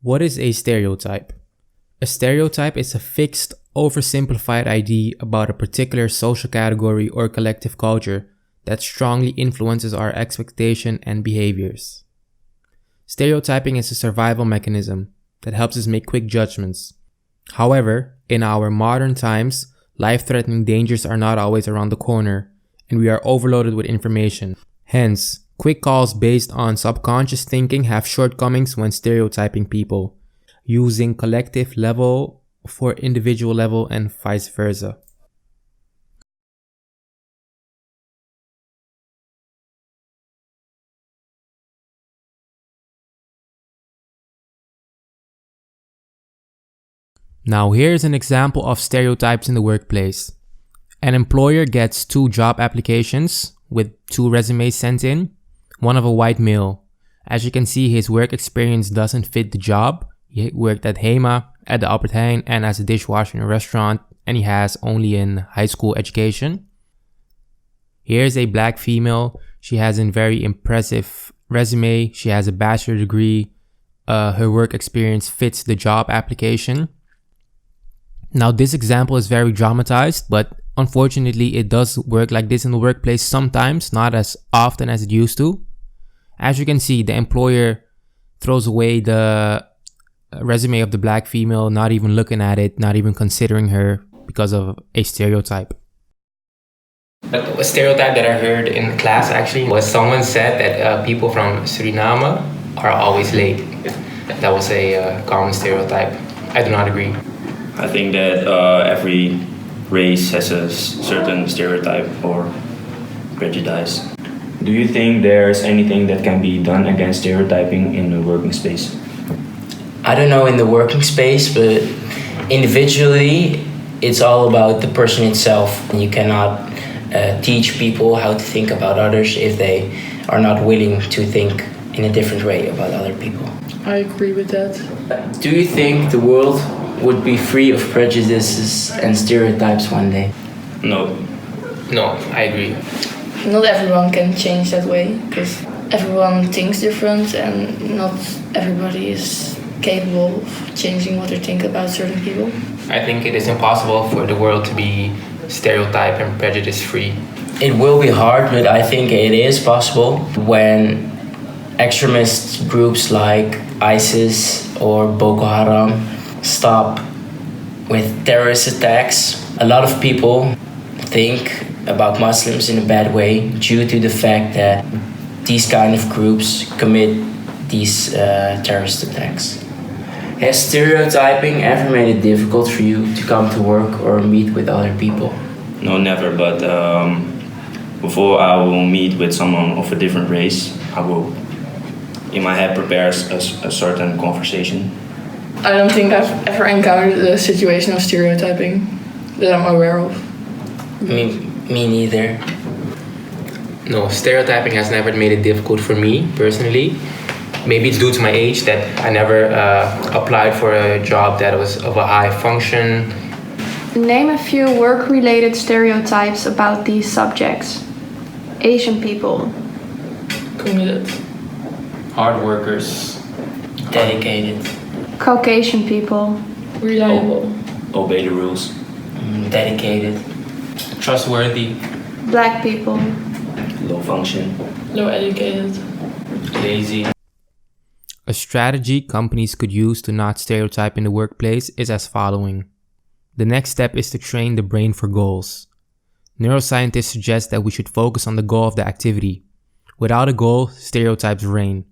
What is a stereotype? A stereotype is a fixed, oversimplified idea about a particular social category or collective culture that strongly influences our expectation and behaviors. Stereotyping is a survival mechanism that helps us make quick judgments. However, in our modern times, life-threatening dangers are not always around the corner, and we are overloaded with information. Hence, quick calls based on subconscious thinking have shortcomings when stereotyping people, using collective level for individual level and vice versa. Now here's an example of stereotypes in the workplace. An employer gets 2 job applications with 2 resumes sent in, one of a white male. As you can see, his work experience doesn't fit the job. He worked at HEMA, at the Albert Heijn, and as a dishwasher in a restaurant, and he has only an high school education. Here's a black female. She has a very impressive resume. She has a bachelor degree. Her work experience fits the job application. Now this example is very dramatized, but unfortunately it does work like this in the workplace sometimes, not as often as it used to. As you can see, the employer throws away the resume of the black female, not even looking at it, not even considering her because of a stereotype. A stereotype that I heard in class actually was someone said that people from Suriname are always late. That was a common stereotype. I do not agree. I think that every race has a certain stereotype or prejudice. Do you think there's anything that can be done against stereotyping in the working space? I don't know in the working space, but individually, it's all about the person itself. You cannot teach people how to think about others if they are not willing to think in a different way about other people. I agree with that. Do you think the world would be free of prejudices and stereotypes one day? No. No, I agree. Not everyone can change that way, because everyone thinks different and not everybody is capable of changing what they think about certain people. I think it is impossible for the world to be stereotype and prejudice free. It will be hard, but I think it is possible when extremist groups like ISIS or Boko Haram stop with terrorist attacks. A lot of people think about Muslims in a bad way due to the fact that these kind of groups commit these terrorist attacks. Has stereotyping ever made it difficult for you to come to work or meet with other people? No, never, but before I will meet with someone of a different race, I will in my head prepare a certain conversation. I don't think I've ever encountered a situation of stereotyping that I'm aware of. Me neither. No, stereotyping has never made it difficult for me personally. Maybe it's due to my age that I never applied for a job that was of a high function. Name a few work-related stereotypes about these subjects. Asian people. Committed. Hard workers. Dedicated. Caucasian people. Reliable. Obey the rules. Dedicated. Trustworthy. Black people. Low function. Low educated. Lazy. A strategy companies could use to not stereotype in the workplace is as following. The next step is to train the brain for goals. Neuroscientists suggest that we should focus on the goal of the activity. Without a goal, stereotypes reign.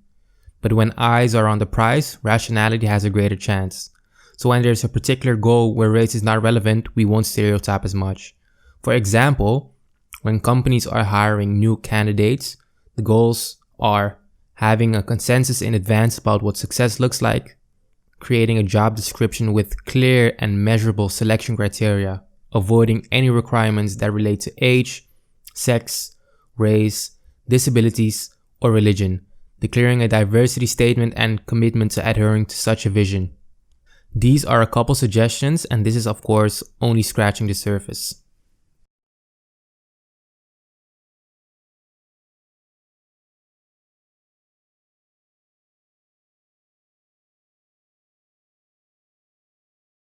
But when eyes are on the prize, rationality has a greater chance. So when there's a particular goal where race is not relevant, we won't stereotype as much. For example, when companies are hiring new candidates, the goals are having a consensus in advance about what success looks like, creating a job description with clear and measurable selection criteria, avoiding any requirements that relate to age, sex, race, disabilities, or religion, declaring a diversity statement and commitment to adhering to such a vision. These are a couple suggestions, and this is of course only scratching the surface.